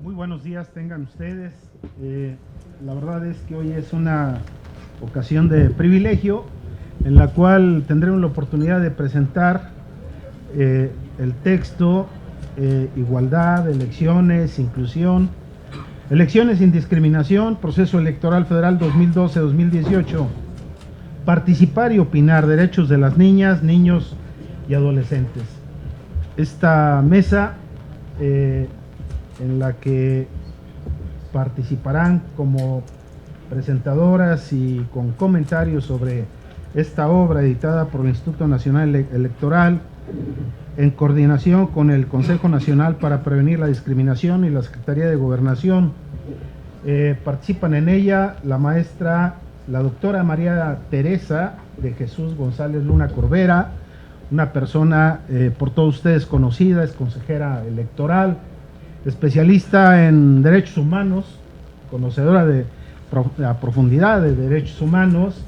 Muy buenos días tengan ustedes. La verdad es que hoy es una ocasión de privilegio en la cual tendremos la oportunidad de presentar el texto Igualdad, elecciones, inclusión, elecciones sin discriminación, proceso electoral federal 2012-2018, participar y opinar, derechos de las niñas, niños y adolescentes. Esta mesa en la que participarán como presentadoras y con comentarios sobre esta obra editada por el Instituto Nacional Electoral en coordinación con el Consejo Nacional para Prevenir la Discriminación y la Secretaría de Gobernación. Participan en ella la maestra, la doctora María Teresa de Jesús González Luna Corbera, una persona por todos ustedes conocida, es consejera electoral, especialista en derechos humanos, conocedora de a profundidad de derechos humanos,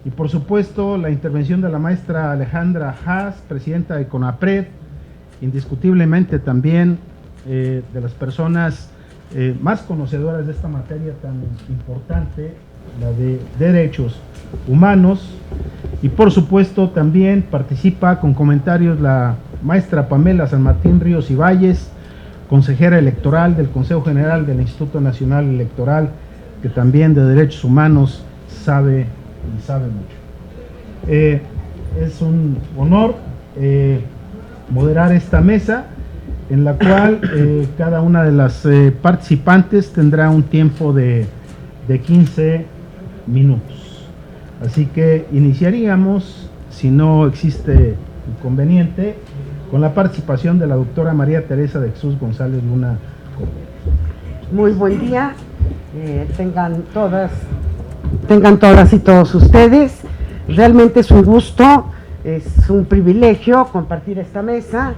y por supuesto la intervención de la maestra Alejandra Haas, presidenta de CONAPRED, indiscutiblemente también de las personas más conocedoras de esta materia tan importante, la de derechos humanos. Y por supuesto también participa con comentarios la maestra Pamela San Martín Ríos y Valles, consejera electoral del Consejo General del Instituto Nacional Electoral, que también de derechos humanos sabe y sabe mucho. Es un honor moderar esta mesa en la cual cada una de las participantes tendrá un tiempo de 15 minutos. Así que iniciaríamos, si no existe inconveniente, con la participación de la doctora María Teresa de Jesús González Luna Corbera. Muy buen día, tengan todas y todos ustedes. Realmente es un gusto, es un privilegio compartir esta mesa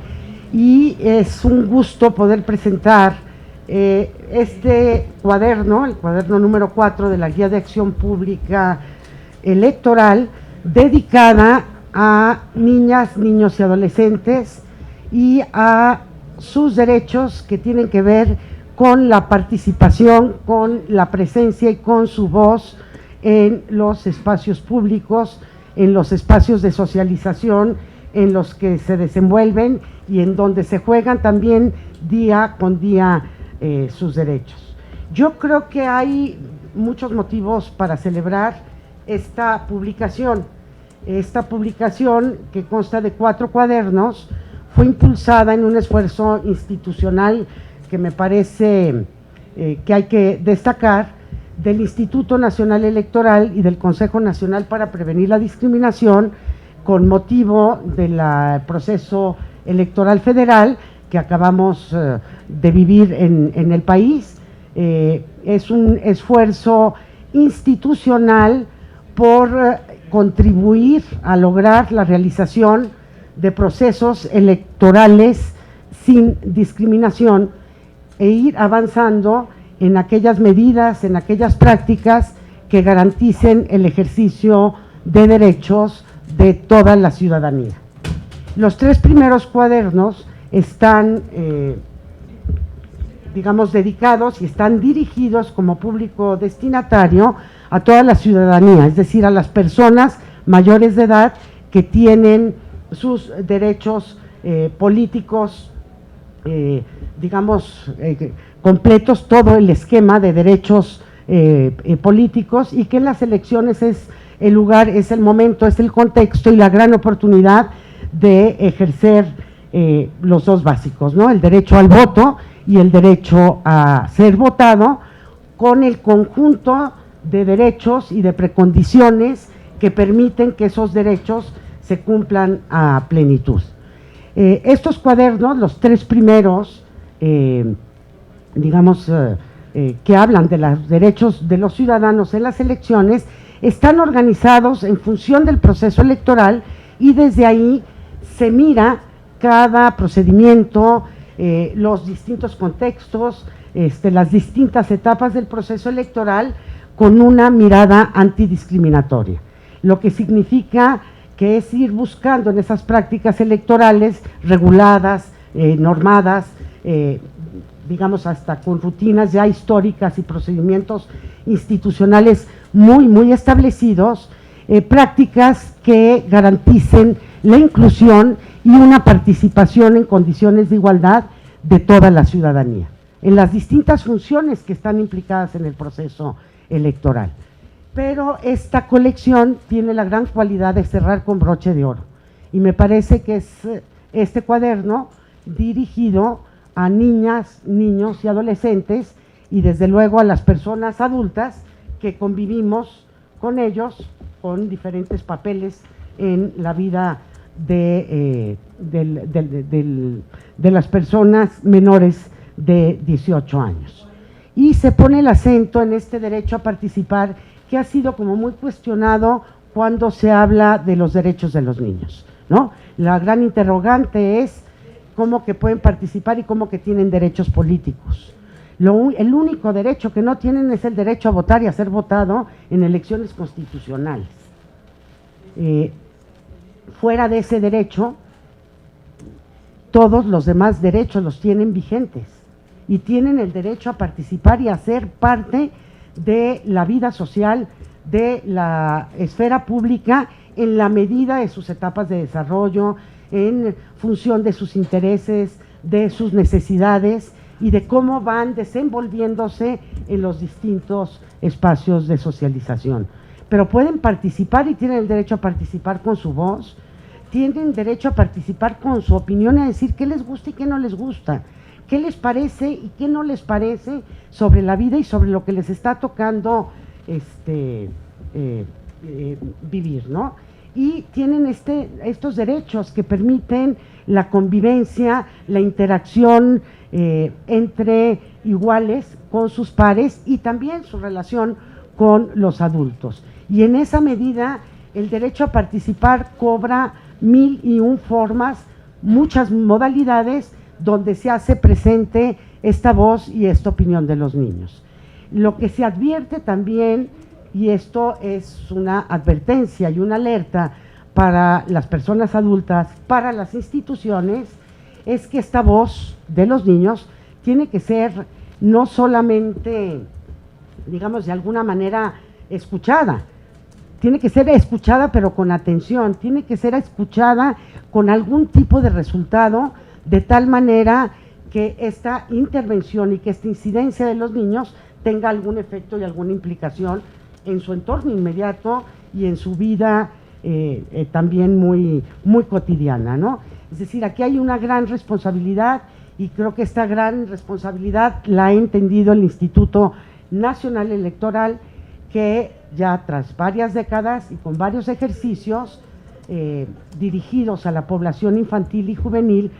y es un gusto poder presentar este cuaderno, el cuaderno número 4 de la Guía de Acción Pública Electoral, dedicada a niñas, niños y adolescentes y a sus derechos que tienen que ver con la participación, con la presencia y con su voz en los espacios públicos, en los espacios de socialización en los que se desenvuelven y en donde se juegan también día con día sus derechos. Yo creo que hay muchos motivos para celebrar esta publicación. Esta publicación, que consta de 4 cuadernos, fue impulsada en un esfuerzo institucional que me parece que hay que destacar, del Instituto Nacional Electoral y del Consejo Nacional para Prevenir la Discriminación, con motivo del proceso electoral federal que acabamos de vivir en el país. Es un esfuerzo institucional por contribuir a lograr la realización de procesos electorales sin discriminación e ir avanzando en aquellas medidas, en aquellas prácticas que garanticen el ejercicio de derechos de toda la ciudadanía. Los 3 primeros cuadernos están, digamos, dedicados y están dirigidos como público destinatario a toda la ciudadanía, es decir, a las personas mayores de edad que tienen sus derechos políticos, digamos, completos, todo el esquema de derechos políticos, y que en las elecciones es el lugar, es el momento, es el contexto y la gran oportunidad de ejercer los 2 básicos, ¿no? El derecho al voto y el derecho a ser votado, con el conjunto de derechos y de precondiciones que permiten que esos derechos se cumplan a plenitud. Estos cuadernos, los 3 primeros, digamos, que hablan de los derechos de los ciudadanos en las elecciones, están organizados en función del proceso electoral y desde ahí se mira cada procedimiento, los distintos contextos, las distintas etapas del proceso electoral con una mirada antidiscriminatoria, lo que significa que es ir buscando en esas prácticas electorales reguladas, normadas, digamos hasta con rutinas ya históricas y procedimientos institucionales muy establecidos, prácticas que garanticen la inclusión y una participación en condiciones de igualdad de toda la ciudadanía, en las distintas funciones que están implicadas en el proceso electoral. Pero esta colección tiene la gran cualidad de cerrar con broche de oro, y me parece que es este cuaderno dirigido a niñas, niños y adolescentes, y desde luego a las personas adultas que convivimos con ellos, con diferentes papeles en la vida de las personas menores de 18 años. Y se pone el acento en este derecho a participar, que ha sido como muy cuestionado cuando se habla de los derechos de los niños, ¿no? La gran interrogante es cómo que pueden participar y cómo que tienen derechos políticos. El único derecho que no tienen es el derecho a votar y a ser votado en elecciones constitucionales. Fuera de ese derecho, todos los demás derechos los tienen vigentes, y tienen el derecho a participar y a ser parte de la vida social, de la esfera pública, en la medida de sus etapas de desarrollo, en función de sus intereses, de sus necesidades y de cómo van desenvolviéndose en los distintos espacios de socialización. Pero pueden participar y tienen el derecho a participar con su voz, tienen derecho a participar con su opinión y a decir qué les gusta y qué no les gusta, qué les parece y qué no les parece sobre la vida y sobre lo que les está tocando vivir, ¿no? Y tienen estos derechos que permiten la convivencia, la interacción entre iguales con sus pares, y también su relación con los adultos. Y en esa medida el derecho a participar cobra 1001 formas, muchas modalidades donde se hace presente esta voz y esta opinión de los niños. Lo que se advierte también, y esto es una advertencia y una alerta para las personas adultas, para las instituciones, es que esta voz de los niños tiene que ser no solamente, digamos, de alguna manera escuchada, tiene que ser escuchada pero con atención, tiene que ser escuchada con algún tipo de resultado, de tal manera que esta intervención y que esta incidencia de los niños tenga algún efecto y alguna implicación en su entorno inmediato y en su vida también muy cotidiana, ¿no? Es decir, aquí hay una gran responsabilidad, y creo que esta gran responsabilidad la ha entendido el Instituto Nacional Electoral, que ya tras varias décadas y con varios ejercicios dirigidos a la población infantil y juvenil,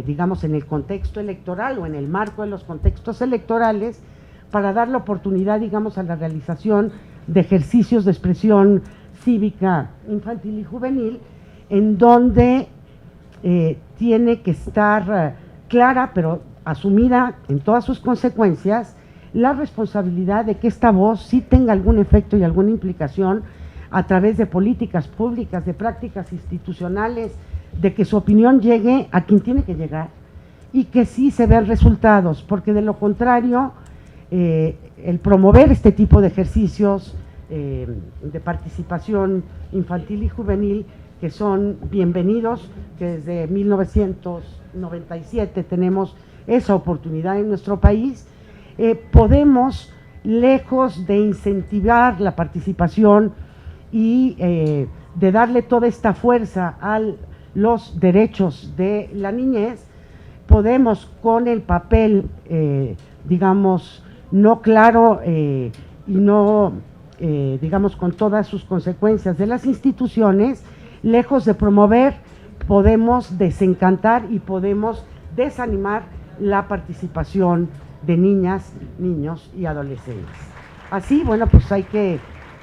digamos en el contexto electoral o en el marco de los contextos electorales, para dar la oportunidad, digamos, a la realización de ejercicios de expresión cívica infantil y juvenil, en donde tiene que estar clara, pero asumida en todas sus consecuencias, la responsabilidad de que esta voz sí tenga algún efecto y alguna implicación a través de políticas públicas, de prácticas institucionales, de que su opinión llegue a quien tiene que llegar y que sí se vean resultados, porque de lo contrario, el promover este tipo de ejercicios de participación infantil y juvenil, que son bienvenidos, que desde 1997 tenemos esa oportunidad en nuestro país, podemos, lejos de incentivar la participación y de darle toda esta fuerza a los derechos de la niñez, podemos, con el papel, digamos, no claro y no, digamos, con todas sus consecuencias de las instituciones, lejos de promover, podemos desencantar y podemos desanimar la participación de niñas, niños y adolescentes. Así, bueno, pues hay que,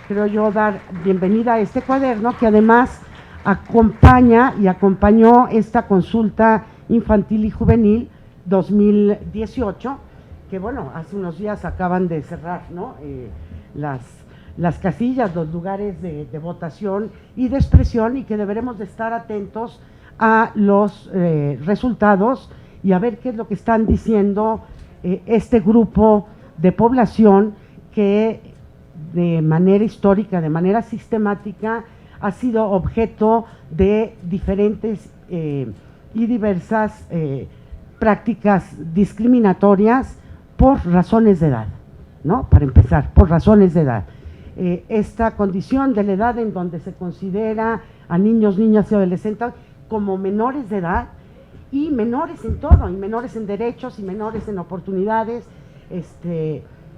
creo yo, dar bienvenida a este cuaderno, que además acompaña y acompañó esta consulta infantil y juvenil 2018, que bueno, hace unos días acaban de cerrar, ¿no? Las casillas, los lugares de votación y de expresión, y que deberemos de estar atentos a los resultados y a ver qué es lo que están diciendo este grupo de población que de manera histórica, de manera sistemática, ha sido objeto de diferentes y diversas prácticas discriminatorias por razones de edad, ¿no? Para empezar, por razones de edad. Esta condición de la edad en donde se considera a niños, niñas y adolescentes como menores de edad, y menores en todo, y menores en derechos, y menores en oportunidades,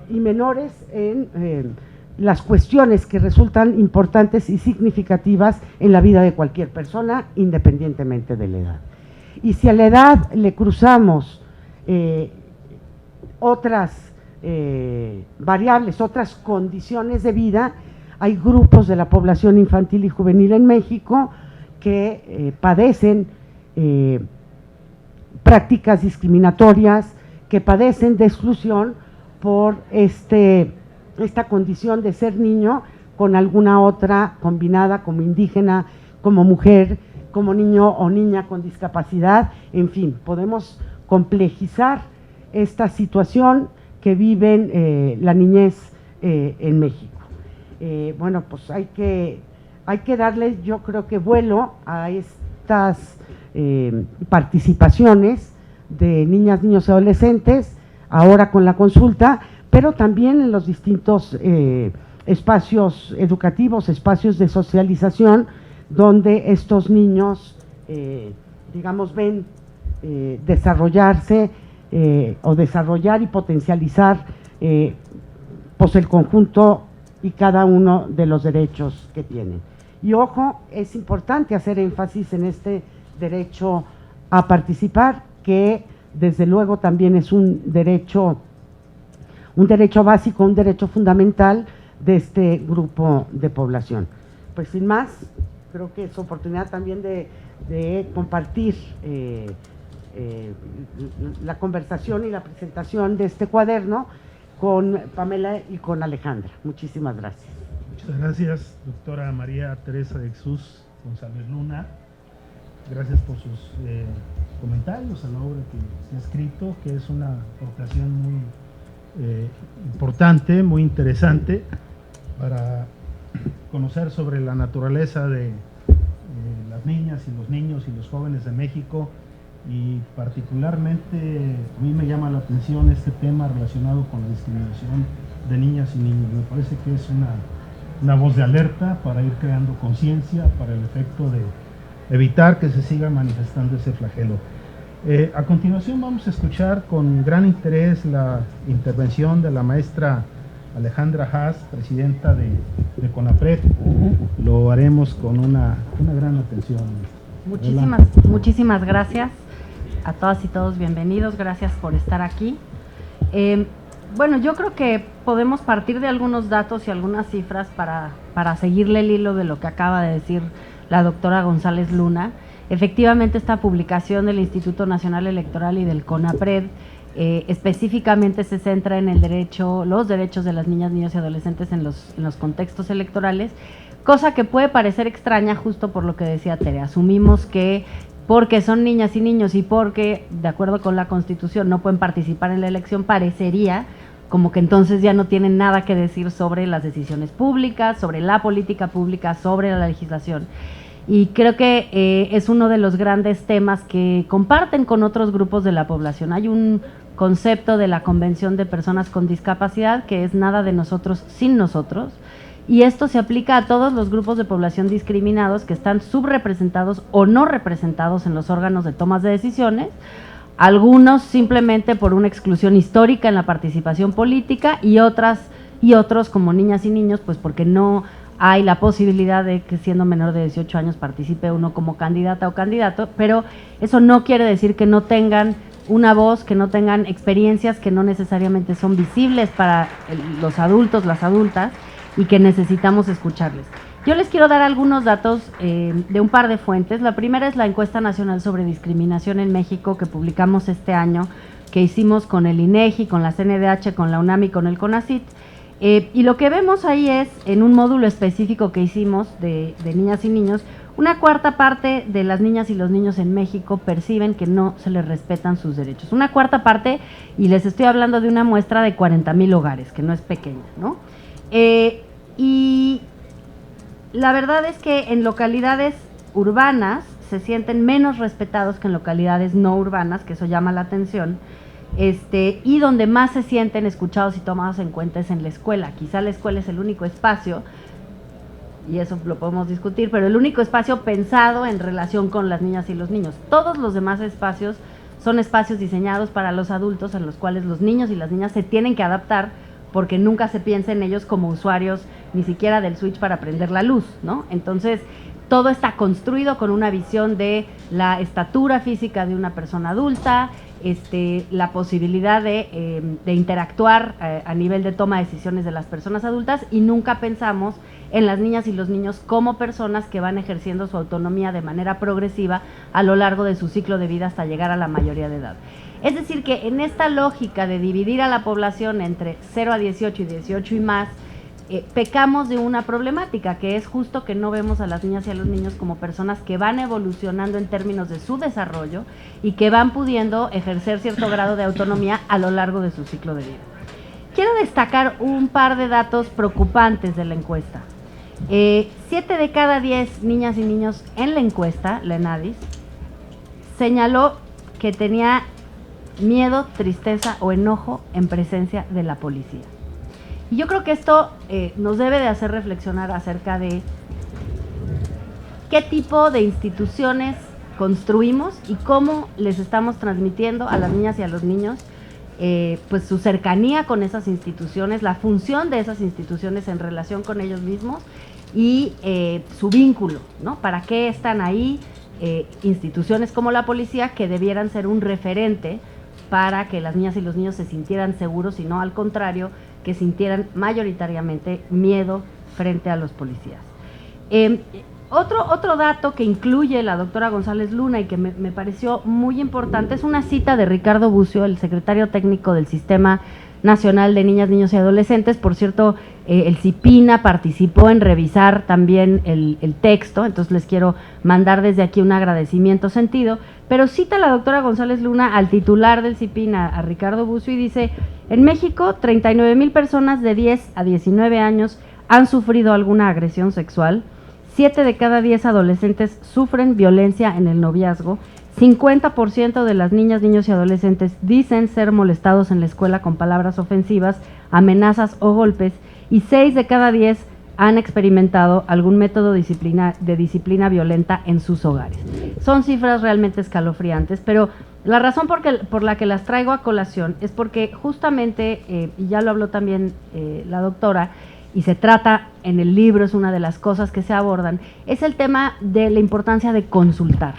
y menores en las cuestiones que resultan importantes y significativas en la vida de cualquier persona, independientemente de la edad. Y si a la edad le cruzamos otras variables, otras condiciones de vida, hay grupos de la población infantil y juvenil en México que padecen prácticas discriminatorias, que padecen de exclusión por esta condición de ser niño con alguna otra combinada, como indígena, como mujer, como niño o niña con discapacidad. En fin, podemos complejizar esta situación que viven la niñez en México. Bueno, pues hay que darle, yo creo que vuelo a estas participaciones de niñas, niños y adolescentes, ahora con la consulta, pero también en los distintos espacios educativos, espacios de socialización, donde estos niños, digamos, ven desarrollarse o desarrollar y potencializar pues el conjunto y cada uno de los derechos que tienen. Y ojo, es importante hacer énfasis en este derecho a participar, que desde luego también es un derecho básico, un derecho fundamental de este grupo de población. Pues sin más, creo que es oportunidad también de compartir la conversación y la presentación de este cuaderno con Pamela y con Alejandra. Muchísimas gracias. Muchas gracias, doctora María Teresa de Jesús González Luna. Gracias por sus comentarios a la obra que se ha escrito, que es una aportación muy importante, muy interesante para conocer sobre la naturaleza de las niñas y los niños y los jóvenes de México, y particularmente a mí me llama la atención este tema relacionado con la discriminación de niñas y niños. Me parece que es una voz de alerta para ir creando conciencia para el efecto de evitar que se siga manifestando ese flagelo. A continuación vamos a escuchar con gran interés la intervención de la maestra Alejandra Haas, presidenta de CONAPRED. Lo haremos con una gran atención. Muchísimas gracias a todas y todos, bienvenidos, gracias por estar aquí. Bueno, yo creo que podemos partir de algunos datos y algunas cifras para seguirle el hilo de lo que acaba de decir la doctora González Luna. Efectivamente, esta publicación del Instituto Nacional Electoral y del CONAPRED específicamente se centra en los derechos de las niñas, niños y adolescentes en los contextos electorales, cosa que puede parecer extraña justo por lo que decía Tere. Asumimos que porque son niñas y niños y porque, de acuerdo con la Constitución, no pueden participar en la elección, parecería como que entonces ya no tienen nada que decir sobre las decisiones públicas, sobre la política pública, sobre la legislación. Y creo que es uno de los grandes temas que comparten con otros grupos de la población. Hay un concepto de la Convención de Personas con Discapacidad que es nada de nosotros sin nosotros, y esto se aplica a todos los grupos de población discriminados que están subrepresentados o no representados en los órganos de tomas de decisiones, algunos simplemente por una exclusión histórica en la participación política, y otros como niñas y niños, pues porque no hay la posibilidad de que siendo menor de 18 años participe uno como candidata o candidato, pero eso no quiere decir que no tengan una voz, que no tengan experiencias que no necesariamente son visibles para los adultos, las adultas, y que necesitamos escucharles. Yo les quiero dar algunos datos de un par de fuentes. La primera es la Encuesta Nacional sobre Discriminación en México que publicamos este año, que hicimos con el INEGI, con la CNDH, con la UNAM y con el CONACYT. Y lo que vemos ahí es, en un módulo específico que hicimos de niñas y niños, Una cuarta parte de las niñas y los niños en México perciben que no se les respetan sus derechos. Una cuarta parte, y les estoy hablando de una muestra de 40,000 hogares, que no es pequeña, ¿no? Y la verdad es que en localidades urbanas se sienten menos respetados que en localidades no urbanas, que eso llama la atención, y donde más se sienten escuchados y tomados en cuenta es en la escuela. Quizá la escuela es el único espacio, y eso lo podemos discutir, pero el único espacio pensado en relación con las niñas y los niños. Todos los demás espacios son espacios diseñados para los adultos, en los cuales los niños y las niñas se tienen que adaptar, porque nunca se piensa en ellos como usuarios, ni siquiera del switch para prender la luz, ¿no? Entonces, todo está construido con una visión de la estatura física de una persona adulta, la posibilidad de interactuar a nivel de toma de decisiones de las personas adultas, y nunca pensamos en las niñas y los niños como personas que van ejerciendo su autonomía de manera progresiva a lo largo de su ciclo de vida hasta llegar a la mayoría de edad. Es decir, que en esta lógica de dividir a la población entre 0 a 18 y 18 y más, pecamos de una problemática, que es justo que no vemos a las niñas y a los niños como personas que van evolucionando en términos de su desarrollo y que van pudiendo ejercer cierto grado de autonomía a lo largo de su ciclo de vida. Quiero destacar un par de datos preocupantes de la encuesta. 7 de cada 10 niñas y niños en la encuesta, la ENADIS, señaló que tenía miedo, tristeza o enojo en presencia de la policía. Y yo creo que esto nos debe de hacer reflexionar acerca de qué tipo de instituciones construimos y cómo les estamos transmitiendo a las niñas y a los niños pues su cercanía con esas instituciones, la función de esas instituciones en relación con ellos mismos y su vínculo, ¿no? ¿Para qué están ahí instituciones como la policía, que debieran ser un referente para que las niñas y los niños se sintieran seguros y no al contrario, que sintieran mayoritariamente miedo frente a los policías? Otro dato que incluye la doctora González Luna y que me pareció muy importante es una cita de Ricardo Bucio, el secretario técnico del Sistema Nacional de Niñas, Niños y Adolescentes. Por cierto, el CIPINA participó en revisar también el texto, entonces les quiero mandar desde aquí un agradecimiento sentido, pero cita la doctora González Luna al titular del CIPINA, a Ricardo Bucio, y dice: en México, 39,000 personas de 10 a 19 años han sufrido alguna agresión sexual, 7 de cada 10 adolescentes sufren violencia en el noviazgo, 50% de las niñas, niños y adolescentes dicen ser molestados en la escuela con palabras ofensivas, amenazas o golpes, y 6 de cada 10 han experimentado algún método de disciplina violenta en sus hogares. Son cifras realmente escalofriantes, pero la razón por la que las traigo a colación es porque justamente, y ya lo habló también la doctora, y se trata en el libro, es una de las cosas que se abordan, es el tema de la importancia de consultar.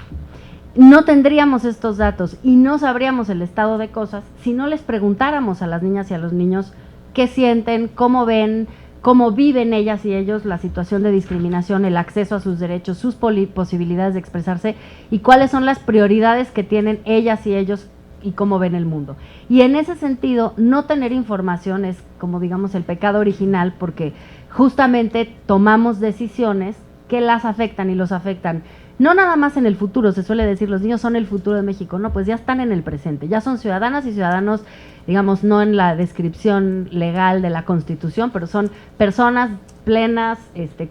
No tendríamos estos datos y no sabríamos el estado de cosas si no les preguntáramos a las niñas y a los niños qué sienten, cómo ven, cómo viven ellas y ellos la situación de discriminación, el acceso a sus derechos, sus posibilidades de expresarse y cuáles son las prioridades que tienen ellas y ellos y cómo ven el mundo. Y en ese sentido, no tener información es como, digamos, el pecado original, porque justamente tomamos decisiones que las afectan y los afectan. No nada más en el futuro, se suele decir, los niños son el futuro de México, no, pues ya están en el presente, ya son ciudadanas y ciudadanos, digamos, no en la descripción legal de la Constitución, pero son personas plenas,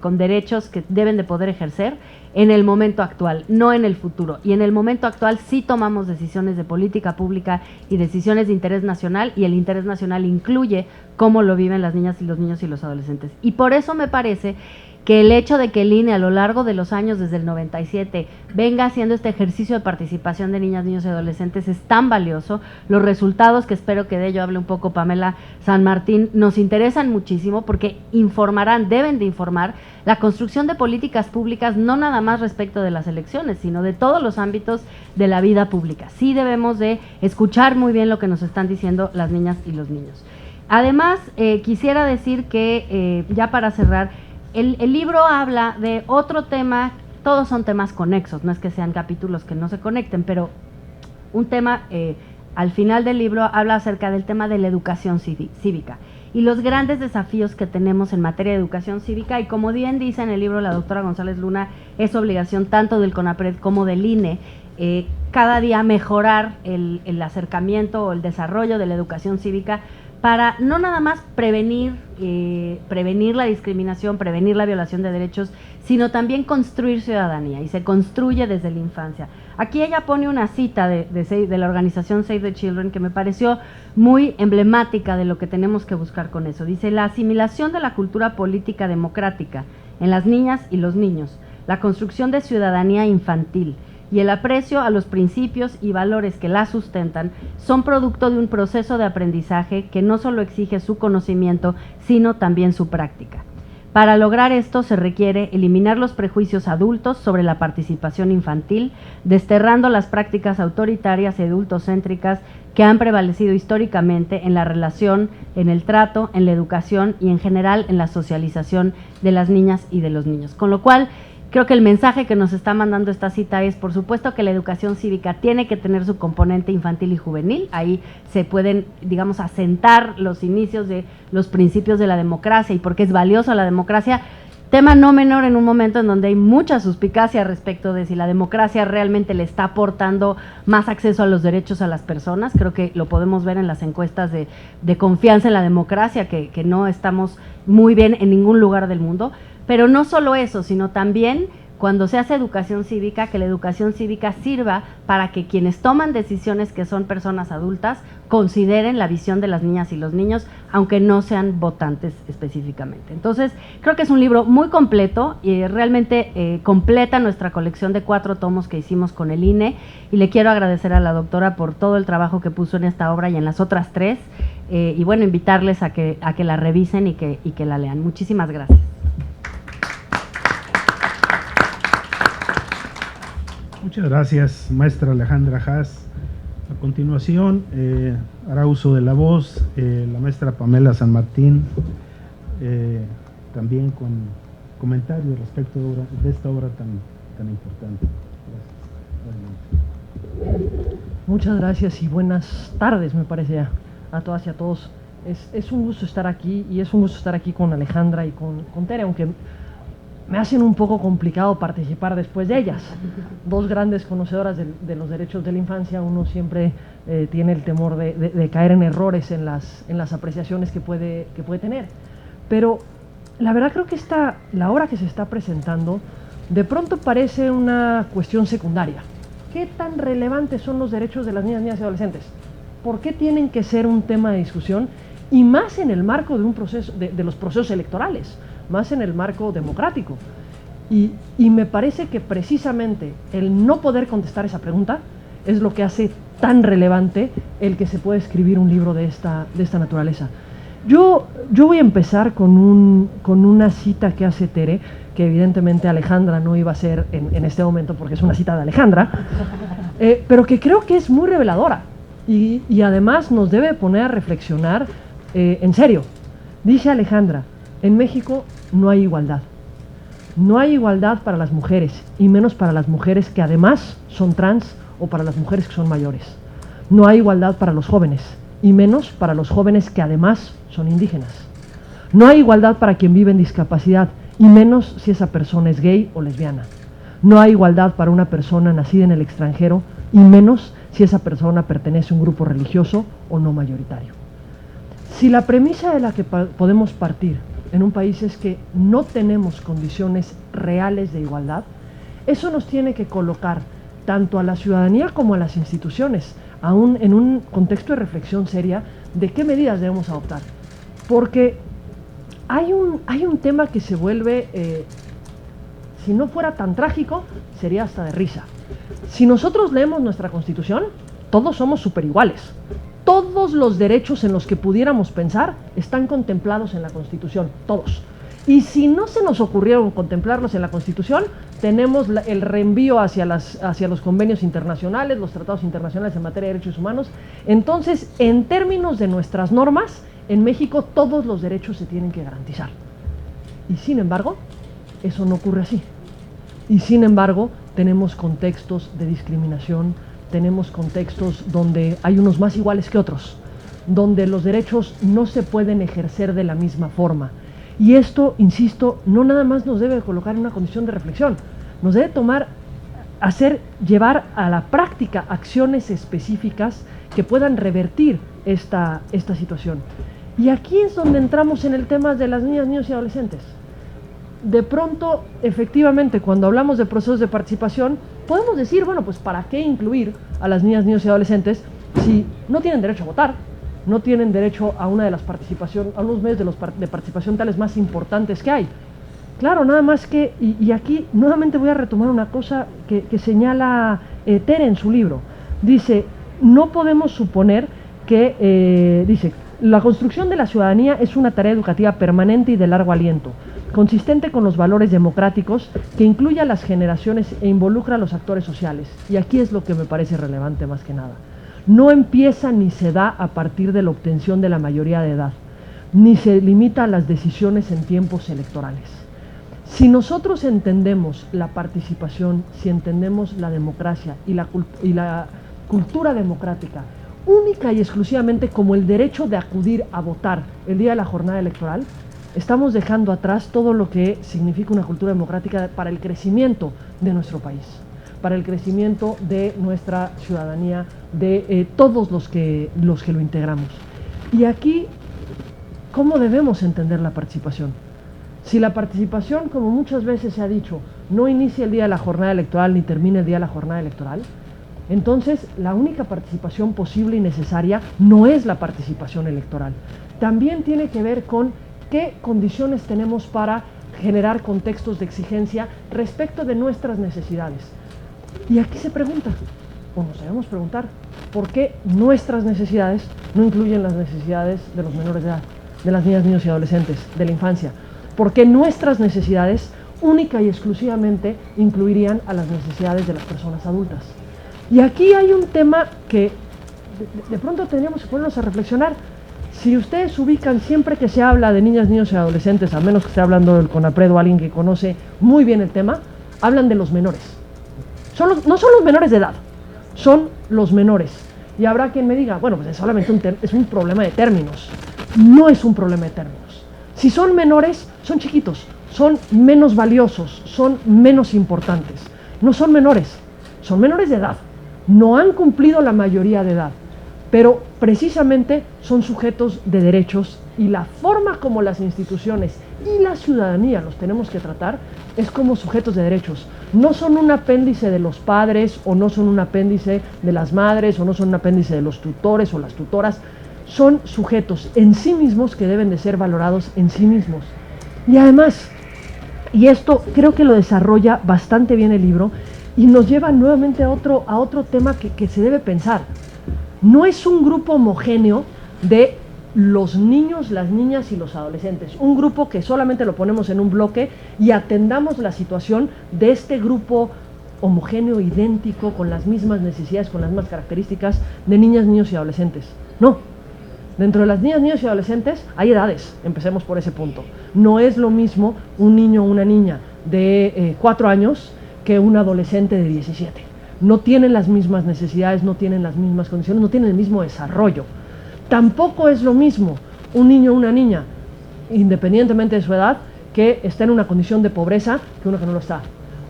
con derechos que deben de poder ejercer en el momento actual, no en el futuro. Y en el momento actual sí tomamos decisiones de política pública y decisiones de interés nacional, y el interés nacional incluye cómo lo viven las niñas y los niños y los adolescentes. Y por eso me parece que el hecho de que el INE a lo largo de los años, desde el 97, venga haciendo este ejercicio de participación de niñas, niños y adolescentes es tan valioso. Los resultados, que espero que de ello hable un poco Pamela San Martín, nos interesan muchísimo porque informarán, deben de informar la construcción de políticas públicas, no nada más respecto de las elecciones, sino de todos los ámbitos de la vida pública. Sí debemos de escuchar muy bien lo que nos están diciendo las niñas y los niños. Además, quisiera decir que, ya para cerrar, el libro habla de otro tema, todos son temas conexos, no es que sean capítulos que no se conecten, pero un tema, al final del libro habla acerca del tema de la educación cívica. y los grandes desafíos que tenemos en materia de educación cívica, y como bien dice en el libro la doctora González Luna, es obligación tanto del CONAPRED como del INE, cada día mejorar el acercamiento o el desarrollo de la educación cívica para no nada más prevenir la discriminación, prevenir la violación de derechos, sino también construir ciudadanía, y se construye desde la infancia. Aquí ella pone una cita de la organización Save the Children que me pareció muy emblemática de lo que tenemos que buscar con eso. Dice: la asimilación de la cultura política democrática en las niñas y los niños, la construcción de ciudadanía infantil y el aprecio a los principios y valores que la sustentan son producto de un proceso de aprendizaje que no solo exige su conocimiento, sino también su práctica. Para lograr esto se requiere eliminar los prejuicios adultos sobre la participación infantil, desterrando las prácticas autoritarias y adultocéntricas que han prevalecido históricamente en la relación, en el trato, en la educación y en general en la socialización de las niñas y de los niños. Con lo cual, creo que el mensaje que nos está mandando esta cita es, por supuesto, que la educación cívica tiene que tener su componente infantil y juvenil. Ahí se pueden, digamos, asentar los inicios de los principios de la democracia y por qué es valiosa la democracia. Tema no menor en un momento en donde hay mucha suspicacia respecto de si la democracia realmente le está aportando más acceso a los derechos a las personas. Creo que lo podemos ver en las encuestas de confianza en la democracia, que no estamos muy bien en ningún lugar del mundo. Pero no solo eso, sino también cuando se hace educación cívica, que la educación cívica sirva para que quienes toman decisiones, que son personas adultas, consideren la visión de las niñas y los niños, aunque no sean votantes específicamente. Entonces, creo que es un libro muy completo y realmente completa nuestra colección de 4 tomos que hicimos con el INE, y le quiero agradecer a la doctora por todo el trabajo que puso en esta obra y en las otras 3, y bueno, invitarles a que la revisen y que la lean. Muchísimas gracias. Muchas gracias, maestra Alejandra Haas. A continuación, hará uso de la voz la maestra Pamela San Martín, también con comentarios respecto de esta obra tan importante. Gracias. Muchas gracias y buenas tardes, me parece, ya a todas y a todos. Es un gusto estar aquí, y es un gusto estar aquí con Alejandra y con Tere, aunque me hacen un poco complicado participar después de ellas. 2 grandes conocedoras de los derechos de la infancia. Uno siempre tiene el temor de caer en errores en las apreciaciones que puede tener. Pero la verdad creo que la obra que se está presentando de pronto parece una cuestión secundaria. ¿Qué tan relevantes son los derechos de las niñas y adolescentes? ¿Por qué tienen que ser un tema de discusión? Y más en el marco de un proceso, de los procesos electorales, más en el marco democrático. Y me parece que precisamente el no poder contestar esa pregunta es lo que hace tan relevante el que se pueda escribir un libro de esta naturaleza. Yo voy a empezar con una cita que hace Tere, que evidentemente Alejandra no iba a hacer en este momento porque es una cita de Alejandra, pero que creo que es muy reveladora y además nos debe poner a reflexionar en serio. Dice Alejandra: en México no hay igualdad. No hay igualdad para las mujeres, y menos para las mujeres que además son trans o para las mujeres que son mayores. No hay igualdad para los jóvenes, y menos para los jóvenes que además son indígenas. No hay igualdad para quien vive en discapacidad, y menos si esa persona es gay o lesbiana. No hay igualdad para una persona nacida en el extranjero, y menos si esa persona pertenece a un grupo religioso o no mayoritario. Si la premisa de la que podemos partir en un país es que no tenemos condiciones reales de igualdad, eso nos tiene que colocar tanto a la ciudadanía como a las instituciones aún en un contexto de reflexión seria de qué medidas debemos adoptar. Porque hay un tema que se vuelve, si no fuera tan trágico, sería hasta de risa. Si nosotros leemos nuestra Constitución, todos somos superiguales. Todos los derechos en los que pudiéramos pensar están contemplados en la Constitución, todos. Y si no se nos ocurrieron contemplarlos en la Constitución, tenemos el reenvío hacia los convenios internacionales, los tratados internacionales en materia de derechos humanos. Entonces, en términos de nuestras normas, en México todos los derechos se tienen que garantizar. Y sin embargo, eso no ocurre así. Y sin embargo, tenemos contextos de discriminación, tenemos contextos donde hay unos más iguales que otros, donde los derechos no se pueden ejercer de la misma forma. Y esto, insisto, no nada más nos debe colocar en una condición de reflexión, nos debe llevar a la práctica acciones específicas que puedan revertir esta situación. Y aquí es donde entramos en el tema de las niñas, niños y adolescentes. De pronto, efectivamente, cuando hablamos de procesos de participación, podemos decir, bueno, pues ¿para qué incluir a las niñas, niños y adolescentes si no tienen derecho a votar, no tienen derecho a una de las a unos medios de participación tales más importantes que hay? Claro, nada más que, y aquí nuevamente voy a retomar una cosa que señala Tere en su libro. Dice, no podemos suponer que, dice, la construcción de la ciudadanía es una tarea educativa permanente y de largo aliento, consistente con los valores democráticos, que incluye a las generaciones e involucra a los actores sociales. Y aquí es lo que me parece relevante más que nada. No empieza ni se da a partir de la obtención de la mayoría de edad, ni se limita a las decisiones en tiempos electorales. Si nosotros entendemos la participación, si entendemos la democracia y la cultura democrática única y exclusivamente como el derecho de acudir a votar el día de la jornada electoral, estamos dejando atrás todo lo que significa una cultura democrática para el crecimiento de nuestro país, para el crecimiento de nuestra ciudadanía, de todos los que lo integramos. Y aquí, ¿cómo debemos entender la participación? Si la participación, como muchas veces se ha dicho, no inicia el día de la jornada electoral ni termina el día de la jornada electoral, entonces la única participación posible y necesaria no es la participación electoral. También tiene que ver con qué condiciones tenemos para generar contextos de exigencia respecto de nuestras necesidades. Y aquí se pregunta, o nos debemos preguntar, ¿por qué nuestras necesidades no incluyen las necesidades de los menores de edad, de las niñas, niños y adolescentes, de la infancia? ¿Por qué nuestras necesidades única y exclusivamente incluirían a las necesidades de las personas adultas? Y aquí hay un tema que de pronto tendríamos que ponernos a reflexionar. Si ustedes ubican, siempre que se habla de niñas, niños y adolescentes, a menos que esté hablando del CONAPRED o alguien que conoce muy bien el tema, hablan de los menores. No son los menores de edad, son los menores. Y habrá quien me diga, bueno, pues es solamente es un problema de términos. No es un problema de términos. Si son menores, son chiquitos, son menos valiosos, son menos importantes. No son menores, son menores de edad. No han cumplido la mayoría de edad, pero precisamente son sujetos de derechos, y la forma como las instituciones y la ciudadanía los tenemos que tratar es como sujetos de derechos. No son un apéndice de los padres, o no son un apéndice de las madres, o no son un apéndice de los tutores o las tutoras. Son sujetos en sí mismos que deben de ser valorados en sí mismos. Y además, y esto creo que lo desarrolla bastante bien el libro, y nos lleva nuevamente a otro tema que se debe pensar. No es un grupo homogéneo de los niños, las niñas y los adolescentes, un grupo que solamente lo ponemos en un bloque y atendamos la situación de este grupo homogéneo, idéntico, con las mismas necesidades, con las mismas características de niñas, niños y adolescentes. No. Dentro de las niñas, niños y adolescentes hay edades, empecemos por ese punto. No es lo mismo un niño o una niña de 4 años que un adolescente de 17. No tienen las mismas necesidades, no tienen las mismas condiciones, no tienen el mismo desarrollo. Tampoco es lo mismo un niño o una niña, independientemente de su edad, que está en una condición de pobreza que uno que no lo está.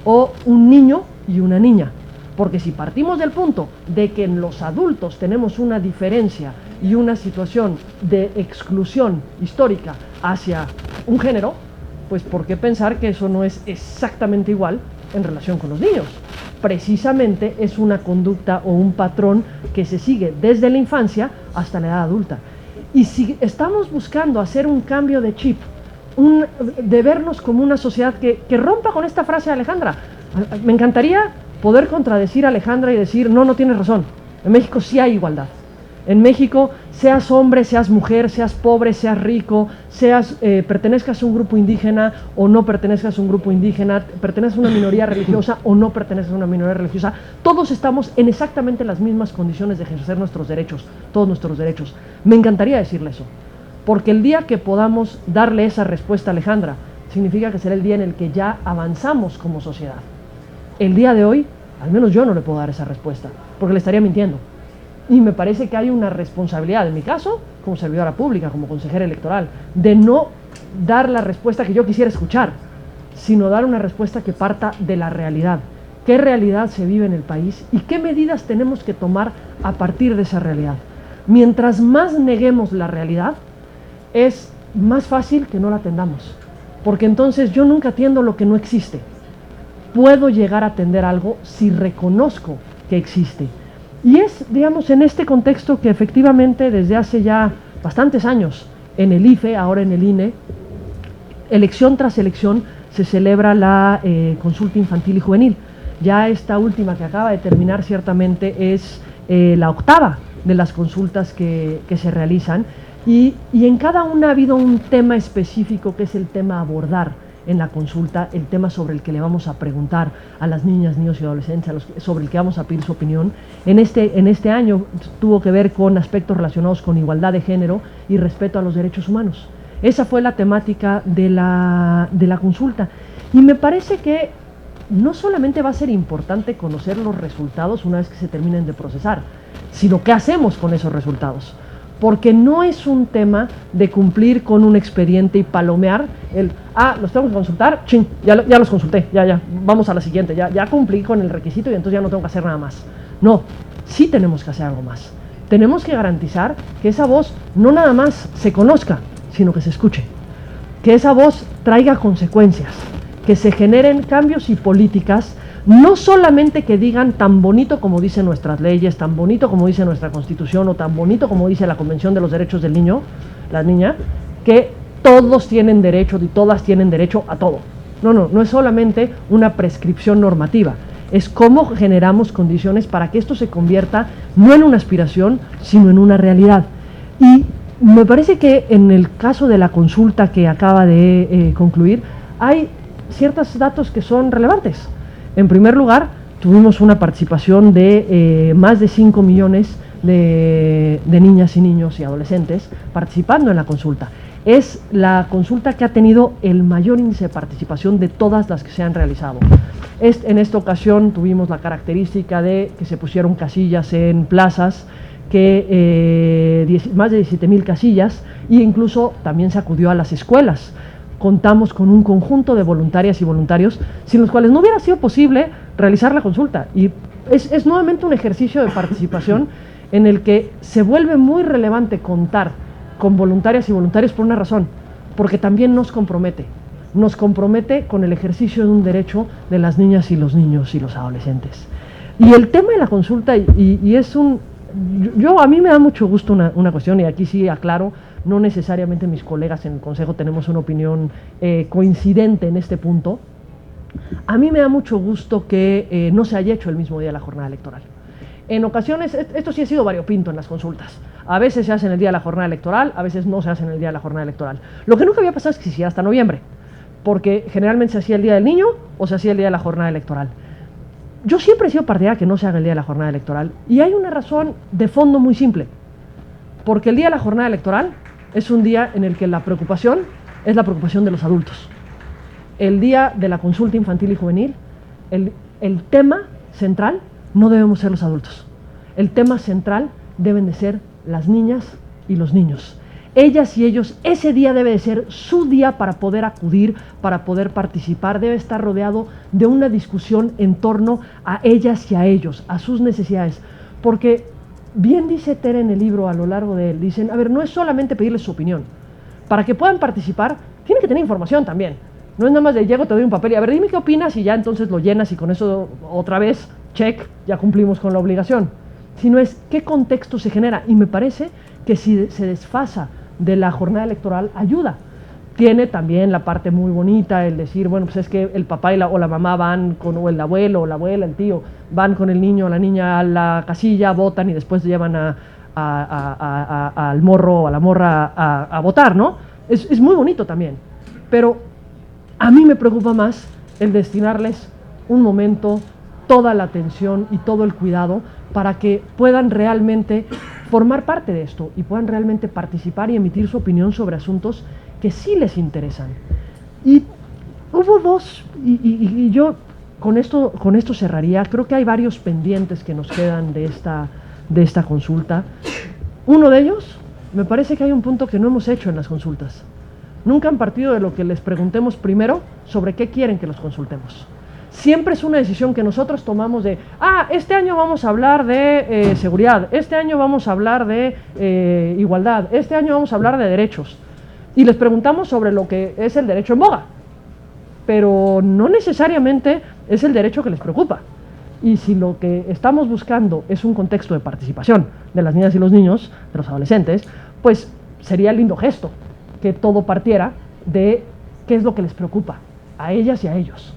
O un niño y una niña. Porque si partimos del punto de que en los adultos tenemos una diferencia y una situación de exclusión histórica hacia un género, pues ¿por qué pensar que eso no es exactamente igual en relación con los niños? Precisamente es una conducta o un patrón que se sigue desde la infancia hasta la edad adulta. Y si estamos buscando hacer un cambio de chip, de vernos como una sociedad que rompa con esta frase de Alejandra, me encantaría poder contradecir a Alejandra y decir, no tienes razón, en México sí hay igualdad. En México, seas hombre, seas mujer, seas pobre, seas rico, pertenezcas a un grupo indígena o no pertenezcas a un grupo indígena, pertenezcas a una minoría religiosa o no pertenezcas a una minoría religiosa, todos estamos en exactamente las mismas condiciones de ejercer nuestros derechos, todos nuestros derechos. Me encantaría decirle eso, porque el día que podamos darle esa respuesta a Alejandra, significa que será el día en el que ya avanzamos como sociedad. El día de hoy, al menos yo no le puedo dar esa respuesta, porque le estaría mintiendo. Y me parece que hay una responsabilidad, en mi caso, como servidora pública, como consejera electoral, de no dar la respuesta que yo quisiera escuchar, sino dar una respuesta que parta de la realidad. ¿Qué realidad se vive en el país y qué medidas tenemos que tomar a partir de esa realidad? Mientras más neguemos la realidad, es más fácil que no la atendamos, porque entonces yo nunca atiendo lo que no existe. Puedo llegar a atender algo si reconozco que existe. Y es, digamos, en este contexto que efectivamente desde hace ya bastantes años, en el IFE, ahora en el INE, elección tras elección, se celebra la consulta infantil y juvenil. Ya esta última que acaba de terminar ciertamente es la octava de las consultas que se realizan, y en cada una ha habido un tema específico que es el tema a abordar en la consulta, el tema sobre el que le vamos a preguntar a las niñas, niños y adolescentes, sobre el que vamos a pedir su opinión. En este año tuvo que ver con aspectos relacionados con igualdad de género y respeto a los derechos humanos. Esa fue la temática de la consulta. Y me parece que no solamente va a ser importante conocer los resultados una vez que se terminen de procesar, sino qué hacemos con esos resultados. Porque no es un tema de cumplir con un expediente y palomear los tengo que consultar, ching, ya los consulté, ya, vamos a la siguiente, ya cumplí con el requisito y entonces ya no tengo que hacer nada más. No, sí tenemos que hacer algo más. Tenemos que garantizar que esa voz no nada más se conozca, sino que se escuche. Que esa voz traiga consecuencias, que se generen cambios y políticas, no solamente que digan tan bonito como dicen nuestras leyes, tan bonito como dice nuestra Constitución o tan bonito como dice la Convención de los Derechos del Niño, la niña, que todos tienen derecho y todas tienen derecho a todo. No es solamente una prescripción normativa, es cómo generamos condiciones para que esto se convierta no en una aspiración, sino en una realidad. Y me parece que en el caso de la consulta que acaba de concluir, hay ciertos datos que son relevantes. En primer lugar, tuvimos una participación de más de 5 millones de niñas y niños y adolescentes participando en la consulta. Es la consulta que ha tenido el mayor índice de participación de todas las que se han realizado. En esta ocasión tuvimos la característica de que se pusieron casillas en plazas, más de 17,000 casillas, e incluso también se acudió a las escuelas. Contamos con un conjunto de voluntarias y voluntarios sin los cuales no hubiera sido posible realizar la consulta. Y es nuevamente un ejercicio de participación en el que se vuelve muy relevante contar con voluntarias y voluntarios por una razón, porque también nos compromete con el ejercicio de un derecho de las niñas y los niños y los adolescentes. Y el tema de la consulta, a mí me da mucho gusto una cuestión, y aquí sí aclaro, no necesariamente mis colegas en el Consejo tenemos una opinión coincidente en este punto. A mí me da mucho gusto que no se haya hecho el mismo día de la jornada electoral. En ocasiones, esto sí ha sido variopinto en las consultas. A veces se hace en el día de la jornada electoral, a veces no se hace en el día de la jornada electoral. Lo que nunca había pasado es que se hiciera hasta noviembre, porque generalmente se hacía el día del niño o se hacía el día de la jornada electoral. Yo siempre he sido partidaria que no se haga el día de la jornada electoral, y hay una razón de fondo muy simple. Porque el día de la jornada electoral es un día en el que la preocupación es la preocupación de los adultos. El día de la consulta infantil y juvenil, el tema central no debemos ser los adultos. El tema central deben de ser las niñas y los niños. Ellas y ellos, ese día debe de ser su día para poder acudir, para poder participar, debe estar rodeado de una discusión en torno a ellas y a ellos, a sus necesidades. Porque bien dice Tere en el libro, a lo largo de él, dicen, a ver, no es solamente pedirles su opinión. Para que puedan participar, tienen que tener información también. No es nada más de llego, te doy un papel y a ver, dime qué opinas, y ya entonces lo llenas y con eso otra vez, check, ya cumplimos con la obligación. Sino es qué contexto se genera, y me parece que si se desfasa de la jornada electoral, ayuda. Tiene también la parte muy bonita, el decir, bueno, pues es que el papá o la mamá van o el abuelo o la abuela, el tío, van con el niño o la niña a la casilla, votan y después llevan al morro o a la morra a votar, ¿no? Es muy bonito también, pero a mí me preocupa más el destinarles un momento, toda la atención y todo el cuidado para que puedan realmente formar parte de esto y puedan realmente participar y emitir su opinión sobre asuntos que sí les interesan. Y hubo dos, y yo con esto cerraría. Creo que hay varios pendientes que nos quedan de de esta consulta. Uno de ellos, me parece que hay un punto que no hemos hecho en las consultas. Nunca han partido de lo que les preguntemos primero sobre qué quieren que los consultemos. Siempre es una decisión que nosotros tomamos de, este año vamos a hablar de seguridad, este año vamos a hablar de igualdad, este año vamos a hablar de derechos. Y les preguntamos sobre lo que es el derecho en boga, pero no necesariamente es el derecho que les preocupa. Y si lo que estamos buscando es un contexto de participación de las niñas y los niños, de los adolescentes, pues sería lindo gesto que todo partiera de qué es lo que les preocupa a ellas y a ellos,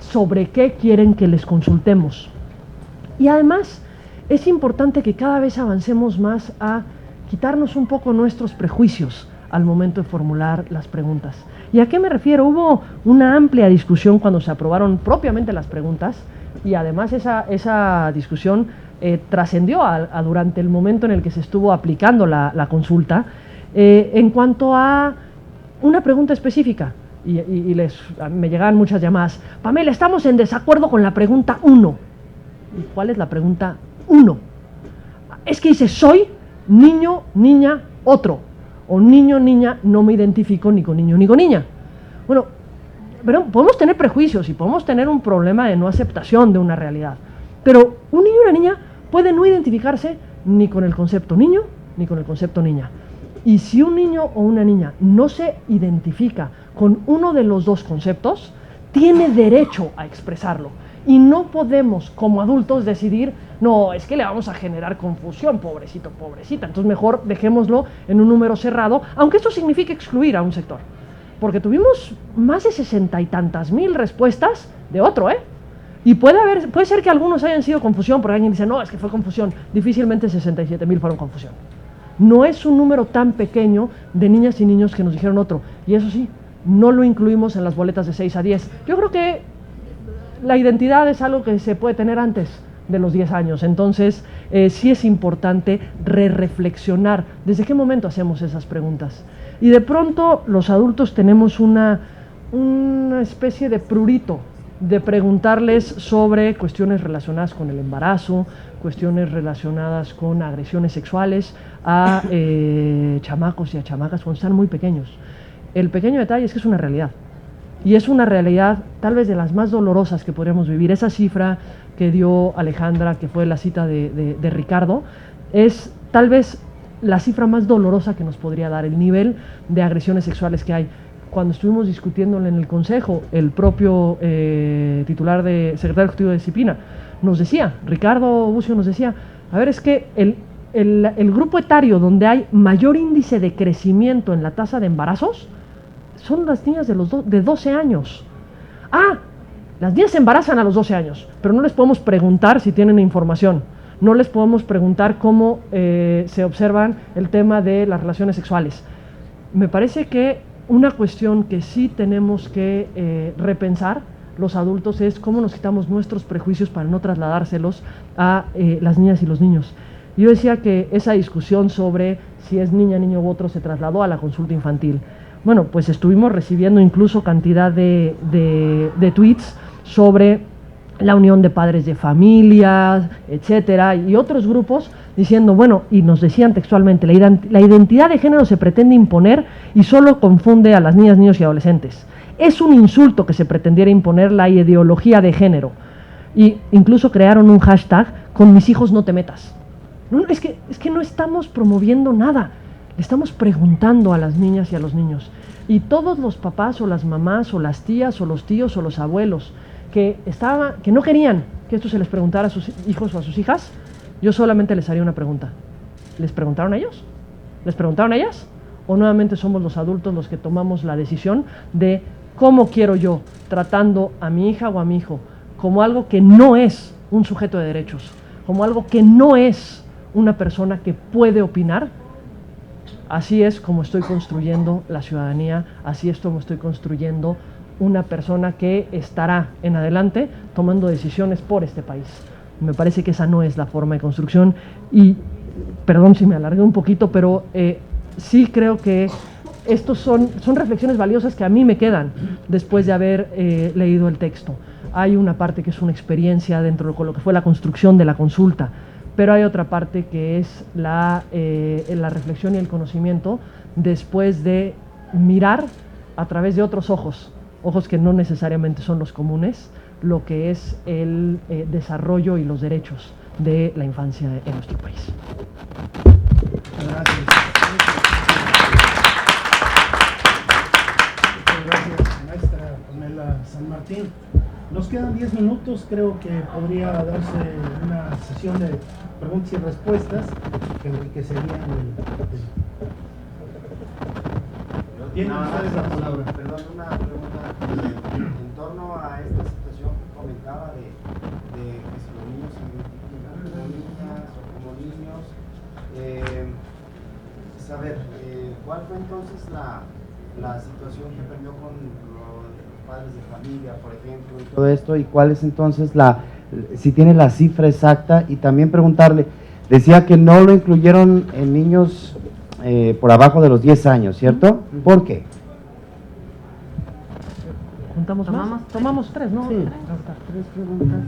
sobre qué quieren que les consultemos. Y además es importante que cada vez avancemos más a quitarnos un poco nuestros prejuicios al momento de formular las preguntas. ¿Y a qué me refiero? Hubo una amplia discusión cuando se aprobaron propiamente las preguntas, y además esa discusión trascendió durante el momento en el que se estuvo aplicando la consulta, en cuanto a una pregunta específica. Y me llegaban muchas llamadas. Pamela, estamos en desacuerdo con la pregunta 1. ¿Y cuál es la pregunta 1? Es que dice, soy niño, niña, otro. O niño, niña, no me identifico ni con niño ni con niña. Bueno, pero podemos tener prejuicios y podemos tener un problema de no aceptación de una realidad. Pero un niño y una niña pueden no identificarse ni con el concepto niño ni con el concepto niña. Y si un niño o una niña no se identifica con uno de los dos conceptos, tiene derecho a expresarlo. Y no podemos, como adultos, decidir, no, es que le vamos a generar confusión, pobrecito, pobrecita, entonces mejor dejémoslo en un número cerrado, aunque esto signifique excluir a un sector. Porque tuvimos más de 60 y tantas mil respuestas de otro, Y puede ser que algunos hayan sido confusión, porque alguien dice, no, es que fue confusión. Difícilmente 67.000 fueron confusión. No es un número tan pequeño de niñas y niños que nos dijeron otro. Y eso sí, no lo incluimos en las boletas de 6 a 10. Yo creo que la identidad es algo que se puede tener antes de los 10 años. Entonces, sí es importante reflexionar desde qué momento hacemos esas preguntas. Y de pronto los adultos tenemos una especie de prurito de preguntarles sobre cuestiones relacionadas con el embarazo, cuestiones relacionadas con agresiones sexuales a chamacos y a chamacas cuando están muy pequeños. El pequeño detalle es que es una realidad. Y es una realidad tal vez de las más dolorosas que podríamos vivir. Esa cifra que dio Alejandra, que fue la cita de Ricardo, es tal vez la cifra más dolorosa que nos podría dar, el nivel de agresiones sexuales que hay. Cuando estuvimos discutiéndolo en el Consejo, el propio secretario ejecutivo de disciplina nos decía, Ricardo Bucio nos decía, a ver, es que el grupo etario donde hay mayor índice de crecimiento en la tasa de embarazos son las niñas de 12 años. Las niñas se embarazan a los 12 años, pero no les podemos preguntar si tienen información, no les podemos preguntar cómo se observan el tema de las relaciones sexuales. Me parece que una cuestión que sí tenemos que repensar los adultos es cómo nos quitamos nuestros prejuicios para no trasladárselos a las niñas y los niños. Yo decía que esa discusión sobre si es niña, niño u otro se trasladó a la consulta infantil. Bueno, pues estuvimos recibiendo incluso cantidad de tweets sobre la unión de padres de familia, etcétera, y otros grupos diciendo, bueno, y nos decían textualmente, la identidad de género se pretende imponer y solo confunde a las niñas, niños y adolescentes. Es un insulto que se pretendiera imponer la ideología de género. Y incluso crearon un hashtag, con mis hijos no te metas. No, es que no estamos promoviendo nada, le estamos preguntando a las niñas y a los niños. Y todos los papás o las mamás o las tías o los tíos o los abuelos que no querían que esto se les preguntara a sus hijos o a sus hijas, yo solamente les haría una pregunta. ¿Les preguntaron a ellos? ¿Les preguntaron a ellas? ¿O nuevamente somos los adultos los que tomamos la decisión de cómo quiero yo, tratando a mi hija o a mi hijo como algo que no es un sujeto de derechos, como algo que no es una persona que puede opinar? Así es como estoy construyendo la ciudadanía, así es como estoy construyendo una persona que estará en adelante tomando decisiones por este país. Me parece que esa no es la forma de construcción y, perdón si me alargué un poquito, pero sí creo que estos son reflexiones valiosas que a mí me quedan después de haber leído el texto. Hay una parte que es una experiencia dentro de lo que fue la construcción de la consulta, pero hay otra parte que es la reflexión y el conocimiento después de mirar a través de otros ojos que no necesariamente son los comunes, lo que es el desarrollo y los derechos de la infancia en nuestro país. Gracias. Muchas gracias, maestra Pamela San Martín. Nos quedan 10 minutos, creo que podría darse una sesión de preguntas y respuestas que enriquecerían el... Tienen ustedes la palabra. Perdón, una pregunta en torno a esta situación que comentaba de que si los niños se identifican como niñas o como niños. Saber, ¿cuál fue entonces la situación que perdió con los padres de familia, por ejemplo, y todo esto? ¿Y cuál es entonces si tiene la cifra exacta? Y también preguntarle, decía que no lo incluyeron en niños por abajo de los 10 años, ¿cierto? ¿Por qué? ¿Juntamos más? Tomamos 3, ¿no? Sí, 3 preguntas.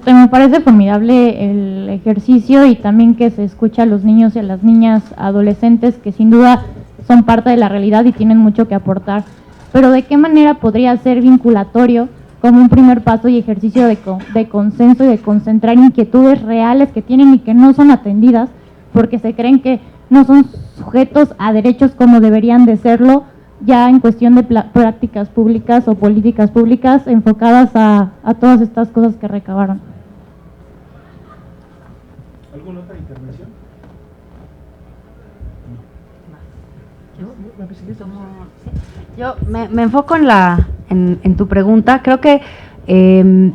Me parece formidable el ejercicio y también que se escucha a los niños y a las niñas adolescentes que sin duda son parte de la realidad y tienen mucho que aportar. Pero ¿de qué manera podría ser vinculatorio como un primer paso y ejercicio de consenso y de concentrar inquietudes reales que tienen y que no son atendidas porque se creen que no son sujetos a derechos como deberían de serlo, ya en cuestión de prácticas públicas o políticas públicas enfocadas a todas estas cosas que recabaron? ¿Alguna otra intervención? Yo me enfoco en tu pregunta. Creo que,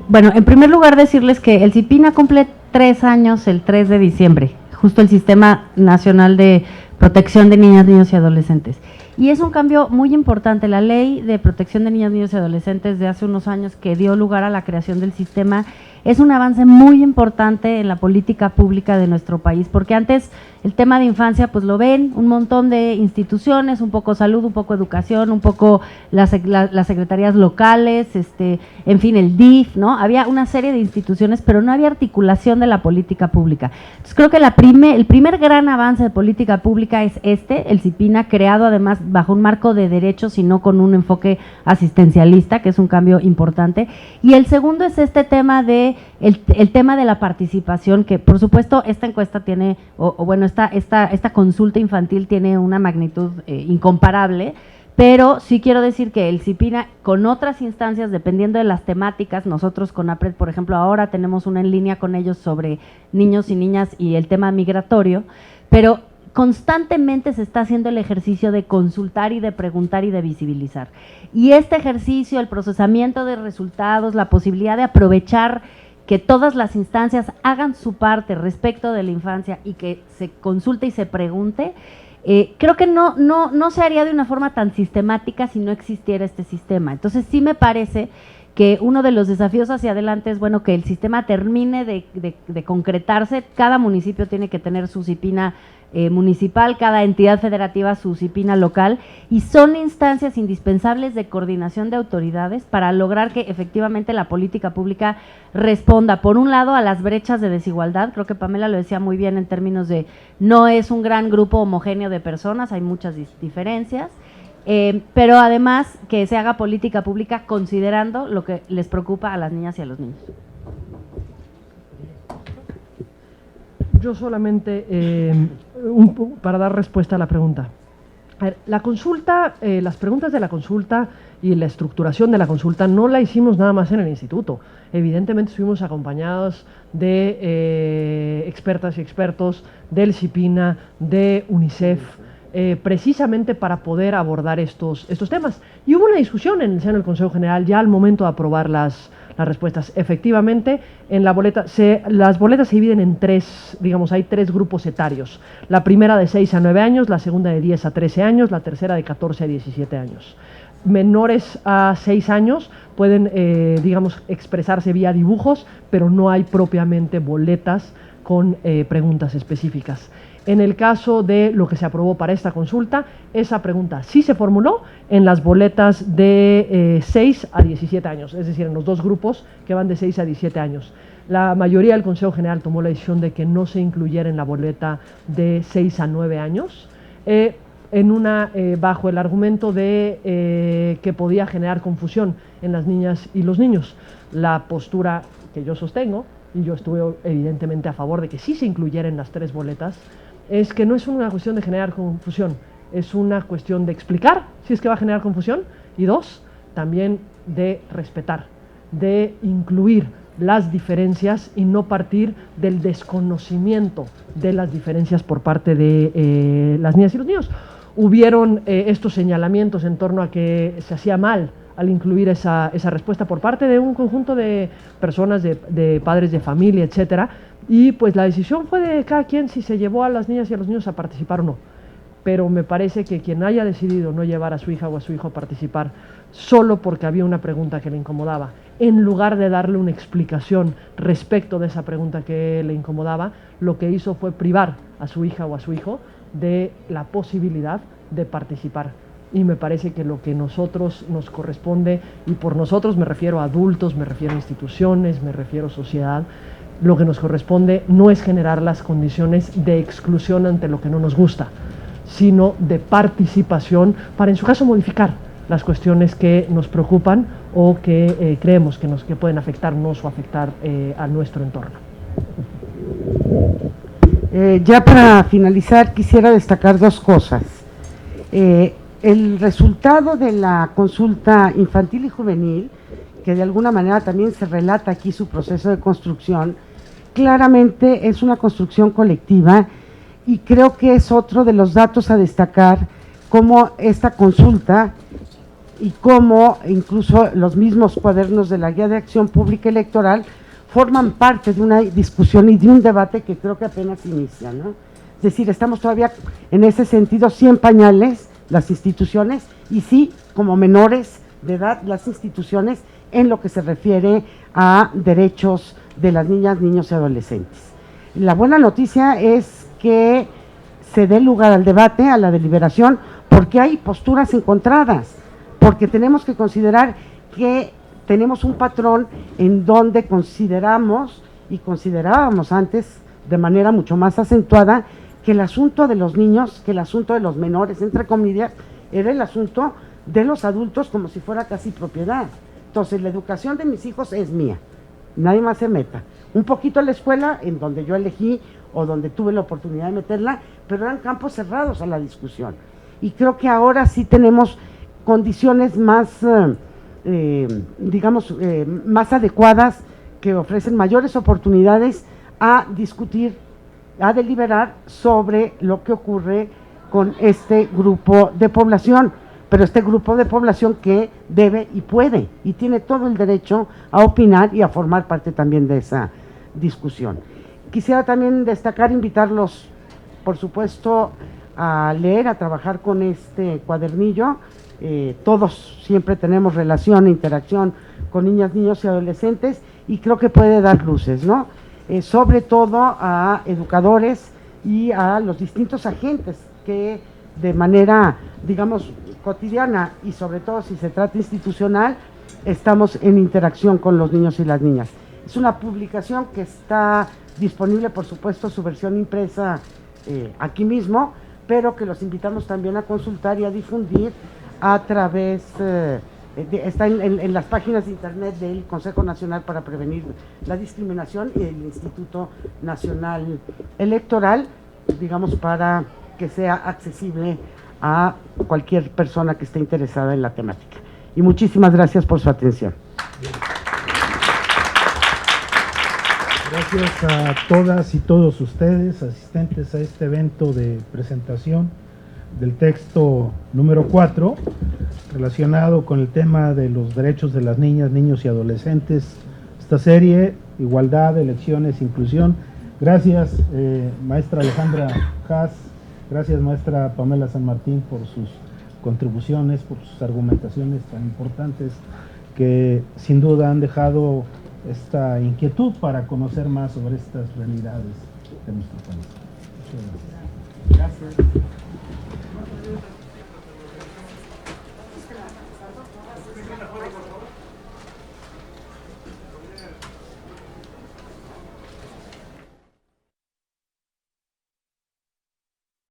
bueno, en primer lugar decirles que el CIPINA cumple 3 años el 3 de diciembre, justo el Sistema Nacional de Protección de Niñas, Niños y Adolescentes. Y es un cambio muy importante. La Ley de Protección de Niñas, Niños y Adolescentes de hace unos años que dio lugar a la creación del sistema es un avance muy importante en la política pública de nuestro país, porque antes el tema de infancia pues lo ven un montón de instituciones, un poco salud, un poco educación, un poco las secretarías locales, en fin, el DIF, ¿no? Había una serie de instituciones, pero no había articulación de la política pública. Entonces creo que el primer gran avance de política pública es el CIPINA, creado además bajo un marco de derechos y no con un enfoque asistencialista, que es un cambio importante. Y el segundo es este tema de el tema de la participación, que por supuesto esta encuesta tiene, esta consulta infantil tiene una magnitud incomparable, pero sí quiero decir que el CIPINA con otras instancias, dependiendo de las temáticas, nosotros con APRED, por ejemplo, ahora tenemos una en línea con ellos sobre niños y niñas y el tema migratorio, pero constantemente se está haciendo el ejercicio de consultar y de preguntar y de visibilizar. Y este ejercicio, el procesamiento de resultados, la posibilidad de aprovechar que todas las instancias hagan su parte respecto de la infancia y que se consulte y se pregunte, creo que no se haría de una forma tan sistemática si no existiera este sistema. Entonces sí me parece que uno de los desafíos hacia adelante es, bueno, que el sistema termine de concretarse. Cada municipio tiene que tener su CIPINA municipal, cada entidad federativa su CIPINA local, y son instancias indispensables de coordinación de autoridades para lograr que efectivamente la política pública responda, por un lado, a las brechas de desigualdad. Creo que Pamela lo decía muy bien en términos de no es un gran grupo homogéneo de personas, hay muchas diferencias, pero además que se haga política pública considerando lo que les preocupa a las niñas y a los niños. Yo solamente, para dar respuesta a la pregunta. A ver, la consulta, las preguntas de la consulta y la estructuración de la consulta no la hicimos nada más en el instituto. Evidentemente estuvimos acompañados de expertas y expertos del CIPINA, de UNICEF, precisamente para poder abordar estos temas. Y hubo una discusión en el seno del Consejo General ya al momento de aprobar las respuestas. Efectivamente, en la boleta, las boletas se dividen en 3, digamos, hay 3 grupos etarios. La primera de 6 a 9 años, la segunda de 10 a 13 años, la tercera de 14 a 17 años. Menores a 6 años pueden, digamos, expresarse vía dibujos, pero no hay propiamente boletas con preguntas específicas. En el caso de lo que se aprobó para esta consulta, esa pregunta sí se formuló en las boletas de 6 a 17 años, es decir, en los dos grupos que van de 6 a 17 años. La mayoría del Consejo General tomó la decisión de que no se incluyera en la boleta de 6 a 9 años, bajo el argumento de que podía generar confusión en las niñas y los niños. La postura que yo sostengo, y yo estuve evidentemente a favor de que sí se incluyera en las tres boletas, es que no es una cuestión de generar confusión, es una cuestión de explicar si es que va a generar confusión, y dos, también de respetar, de incluir las diferencias y no partir del desconocimiento de las diferencias por parte de las niñas y los niños. Hubieron estos señalamientos en torno a que se hacía mal al incluir esa respuesta por parte de un conjunto de personas, de padres de familia, etcétera, y pues la decisión fue de cada quien si se llevó a las niñas y a los niños a participar o no. Pero me parece que quien haya decidido no llevar a su hija o a su hijo a participar solo porque había una pregunta que le incomodaba, en lugar de darle una explicación respecto de esa pregunta que le incomodaba, lo que hizo fue privar a su hija o a su hijo de la posibilidad de participar. Y me parece que lo que nosotros nos corresponde, y por nosotros me refiero a adultos, me refiero a instituciones, me refiero a sociedad, lo que nos corresponde no es generar las condiciones de exclusión ante lo que no nos gusta, sino de participación para, en su caso, modificar las cuestiones que nos preocupan o que creemos que pueden afectarnos o afectar a nuestro entorno. Ya para finalizar, quisiera destacar dos cosas. El resultado de la consulta infantil y juvenil, que de alguna manera también se relata aquí su proceso de construcción, claramente es una construcción colectiva, y creo que es otro de los datos a destacar, cómo esta consulta y cómo incluso los mismos cuadernos de la Guía de Acción Pública Electoral forman parte de una discusión y de un debate que creo que apenas inicia, ¿no? Es decir, estamos todavía en ese sentido sí en pañales las instituciones, y sí como menores de edad las instituciones en lo que se refiere a derechos de las niñas, niños y adolescentes. La buena noticia es que se dé lugar al debate, a la deliberación, porque hay posturas encontradas, porque tenemos que considerar que tenemos un patrón en donde consideramos y considerábamos antes de manera mucho más acentuada que el asunto de los niños, que el asunto de los menores, entre comillas, era el asunto de los adultos como si fuera casi propiedad. Entonces, la educación de mis hijos es mía, nadie más se meta. Un poquito a la escuela, en donde yo elegí o donde tuve la oportunidad de meterla, pero eran campos cerrados a la discusión. Y creo que ahora sí tenemos condiciones más, más adecuadas, que ofrecen mayores oportunidades a discutir, a deliberar sobre lo que ocurre con este grupo de población, pero este grupo de población que debe y puede y tiene todo el derecho a opinar y a formar parte también de esa discusión. Quisiera también destacar, invitarlos, por supuesto, a leer, a trabajar con este cuadernillo. Todos siempre tenemos relación e interacción con niñas, niños y adolescentes, y creo que puede dar luces, ¿no? Sobre todo a educadores y a los distintos agentes que de manera, digamos, cotidiana, y sobre todo si se trata institucional, estamos en interacción con los niños y las niñas. Es una publicación que está disponible, por supuesto, su versión impresa aquí mismo, pero que los invitamos también a consultar y a difundir a través, está en las páginas de internet del Consejo Nacional para Prevenir la Discriminación y del Instituto Nacional Electoral, digamos, para que sea accesible a cualquier persona que esté interesada en la temática. Y muchísimas gracias por su atención. Gracias a todas y todos ustedes, asistentes a este evento de presentación del texto número 4, relacionado con el tema de los derechos de las niñas, niños y adolescentes. Esta serie, Igualdad, Elecciones, Inclusión. Gracias, maestra Alejandra Haas. Gracias, maestra Pamela San Martín, por sus contribuciones, por sus argumentaciones tan importantes que sin duda han dejado esta inquietud para conocer más sobre estas realidades. de nuestro país. Muchas gracias. Gracias.